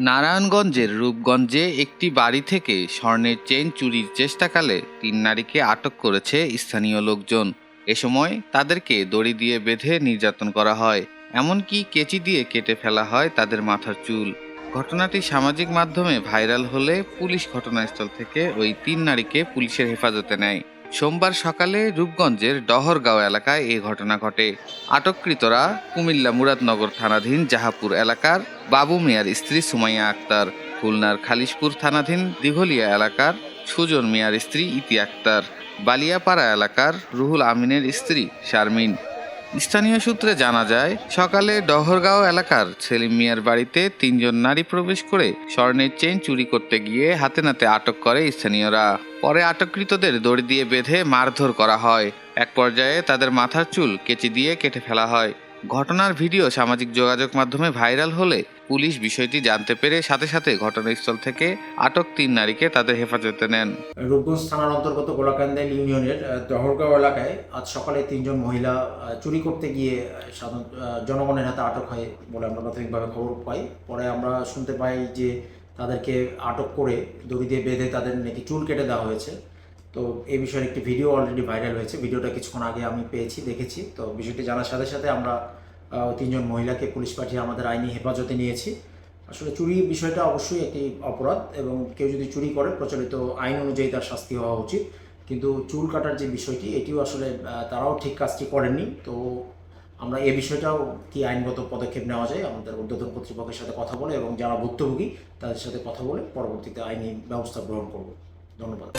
নারায়ণগঞ্জের রূপগঞ্জে একটি বাড়ি থেকে স্বর্ণের চেইন চুরির চেষ্টাকালে ৩ নারীকে আটক করেছে স্থানীয় লোকজন। এ সময় তাদেরকে দড়ি দিয়ে বেঁধে নির্যাতন করা হয়, এমনকি কেচি দিয়ে কেটে ফেলা হয় তাদের মাথার চুল। ঘটনাটি সামাজিক মাধ্যমে ভাইরাল হলে পুলিশ ঘটনাস্থল থেকে ওই ৩ নারীকে পুলিশের হেফাজতে নেয়। সোমবার সকালে রূপগঞ্জের ডহরগাঁও এলাকায় এ ঘটনা ঘটে। আটককৃতরা কুমিল্লা মুরাদনগর থানাধীন জাহাপুর এলাকার বাবু মিয়ার স্ত্রী সুমাইয়া আক্তার, খুলনার খালিশপুর থানাধীন দিঘলিয়া এলাকার সুজন মিয়ার স্ত্রী ইতি আক্তার, বালিয়াপাড়া এলাকার রুহুল আমিনের স্ত্রী শারমিন। স্থানীয় সূত্রে জানা যায়, সকালে ডহরগাঁও এলাকার সেলিম মিয়ার বাড়িতে ৩ জন নারী প্রবেশ করে স্বর্ণের চেইন চুরি করতে গিয়ে হাতে নাতে আটক করে স্থানীয়রা। পরে আটককৃতদের দড়ি দিয়ে বেঁধে মারধর করা হয়। এক পর্যায়ে তাদের মাথার চুল কেচি দিয়ে কেটে ফেলা হয়। ঘটনার ভিডিও সামাজিক যোগাযোগ মাধ্যমে ভাইরাল হলে পুলিশ বিষয়টি জানতে পেরে সাথে সাথে ঘটনাস্থল থেকে আটক ৩ নারীকে তাদের হেফাজতে নেন। রূপগঞ্জ থানার অন্তর্গত গোলাকান্দাইল ইউনিয়নের দহরগাঁও এলাকায় আজ সকালে ৩ জন মহিলা চুরি করতে গিয়ে সাধারণ জনগণের হাতে আটক হয় বলে আমরা প্রাথমিকভাবে খবর পাই। পরে আমরা শুনতে পাই যে তাদেরকে আটক করে দড়ি দিয়ে বেঁধে তাদের নাকি চুল কেটে দেওয়া হয়েছে। তো এই বিষয়ে একটি ভিডিও অলরেডি ভাইরাল হয়েছে। ভিডিওটা কিছুক্ষণ আগে আমি দেখেছি। তো বিষয়টি জানার সাথে সাথে আমরা ৩ জন মহিলাকে পুলিশ পাঠিয়ে আমাদের আইনি হেফাজতে নিয়েছি। আসলে চুরি বিষয়টা অবশ্যই একটি অপরাধ এবং কেউ যদি চুরি করে প্রচলিত আইন অনুযায়ী তার শাস্তি হওয়া উচিত। কিন্তু চুল কাটার যে বিষয়টি, এটিও আসলে তারাও ঠিক কাজটি করেননি। তো আমরা এই বিষয়টাও কি আইনগত পদক্ষেপ নেওয়া যায় আমাদের ঊর্ধ্বতন কর্তৃপক্ষের সাথে কথা বলে এবং যারা ভুক্তভোগী তাদের সাথে কথা বলে পরবর্তীতে আইনি ব্যবস্থা গ্রহণ করব। ধন্যবাদ।